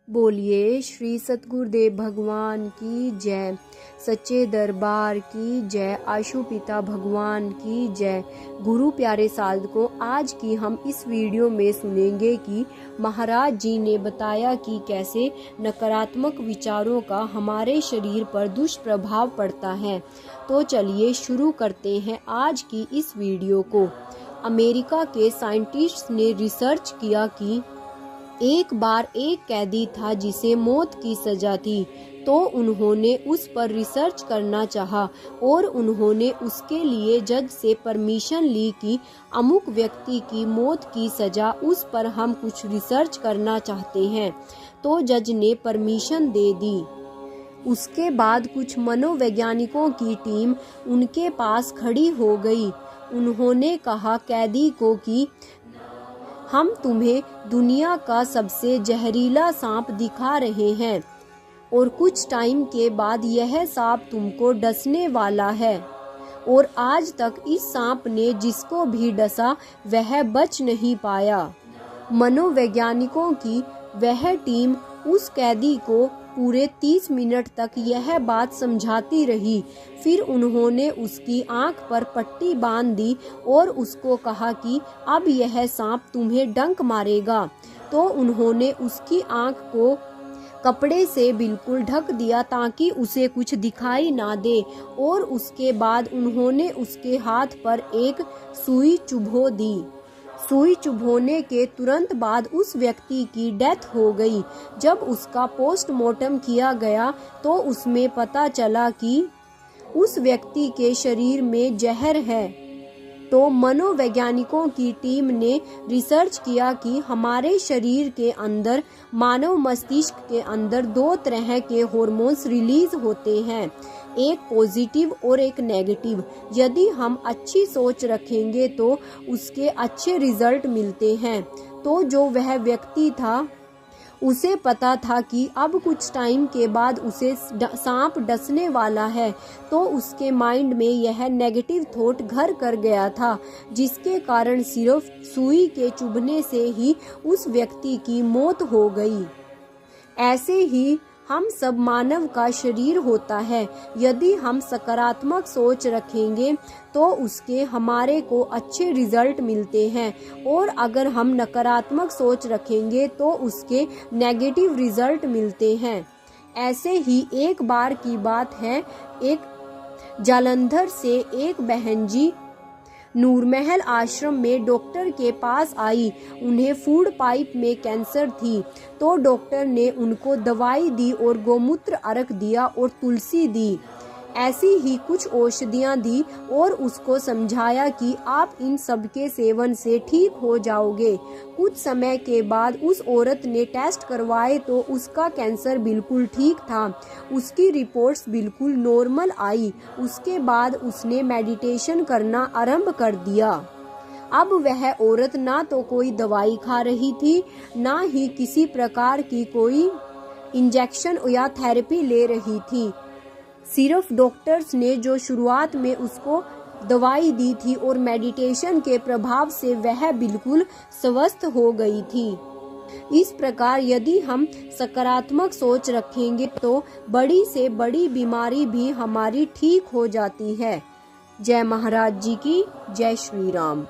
बोलिए श्री सतगुरुदेव भगवान की जय, सच्चे दरबार की जय, आशु पिता भगवान की जय। गुरु प्यारे साधकों, आज की हम इस वीडियो में सुनेंगे कि महाराज जी ने बताया कि कैसे नकारात्मक विचारों का हमारे शरीर पर दुष्प्रभाव पड़ता है। तो चलिए शुरू करते हैं आज की इस वीडियो को। अमेरिका के साइंटिस्ट ने रिसर्च किया कि एक बार एक कैदी था जिसे मौत की सजा थी, तो उन्होंने उस पर रिसर्च करना चाहा और उन्होंने उसके लिए जज से परमिशन ली कि अमुक व्यक्ति की मौत की सजा, उस पर हम कुछ रिसर्च करना चाहते हैं। तो जज ने परमिशन दे दी। उसके बाद कुछ मनोवैज्ञानिकों की टीम उनके पास खड़ी हो गई। उन्होंने कहा कैदी को कि हम तुम्हें दुनिया का सबसे जहरीला सांप दिखा रहे हैं और कुछ टाइम के बाद यह सांप तुमको डसने वाला है, और आज तक इस सांप ने जिसको भी डसा वह बच नहीं पाया। मनोवैज्ञानिकों की वह टीम उस कैदी को पूरे 30 मिनट तक यह बात समझाती रही। फिर उन्होंने उसकी आंख पर पट्टी बांध दी और उसको कहा कि अब यह सांप तुम्हें डंक मारेगा। तो उन्होंने उसकी आंख को कपड़े से बिल्कुल ढक दिया ताकि उसे कुछ दिखाई ना दे, और उसके बाद उन्होंने उसके हाथ पर एक सुई चुभो दी। सुई चुभोने के तुरंत बाद उस व्यक्ति की डेथ हो गई। जब उसका पोस्टमार्टम किया गया तो उसमें पता चला कि उस व्यक्ति के शरीर में जहर है। तो मनोवैज्ञानिकों की टीम ने रिसर्च किया कि हमारे शरीर के अंदर, मानव मस्तिष्क के अंदर 2 तरह के हार्मोन्स रिलीज होते हैं, एक पॉजिटिव और एक नेगेटिव। यदि हम अच्छी सोच रखेंगे तो उसके अच्छे रिजल्ट मिलते हैं। तो जो वह व्यक्ति था उसे पता था कि अब कुछ टाइम के बाद उसे सांप डसने वाला है, तो उसके माइंड में यह नेगेटिव थॉट घर कर गया था, जिसके कारण सिर्फ सुई के चुभने से ही उस व्यक्ति की मौत हो गई। ऐसे ही हम सब मानव का शरीर होता है। यदि हम सकारात्मक सोच रखेंगे तो उसके हमारे को अच्छे रिजल्ट मिलते हैं, और अगर हम नकारात्मक सोच रखेंगे तो उसके नेगेटिव रिजल्ट मिलते हैं। ऐसे ही एक बार की बात है, एक जालंधर से एक बहन जी नूरमहल आश्रम में डॉक्टर के पास आई। उन्हें फूड पाइप में कैंसर थी, तो डॉक्टर ने उनको दवाई दी और गोमूत्र अर्क दिया और तुलसी दी। ऐसी ही कुछ औषधियाँ दी और उसको समझाया कि आप इन सब के सेवन से ठीक हो जाओगे। कुछ समय के बाद उस औरत ने टेस्ट करवाए तो उसका कैंसर बिल्कुल ठीक था। उसकी रिपोर्ट्स बिल्कुल नॉर्मल आई। उसके बाद उसने मेडिटेशन करना आरंभ कर दिया। अब वह औरत ना तो कोई दवाई खा रही थी, ना ही किसी प्रकार की कोई इंजेक्शन या थेरेपी ले रही थी। सिर्फ डॉक्टर्स ने जो शुरुआत में उसको दवाई दी थी और मेडिटेशन के प्रभाव से वह बिल्कुल स्वस्थ हो गई थी। इस प्रकार यदि हम सकारात्मक सोच रखेंगे तो बड़ी से बड़ी बीमारी भी हमारी ठीक हो जाती है। जय महाराज जी की, जय श्री राम।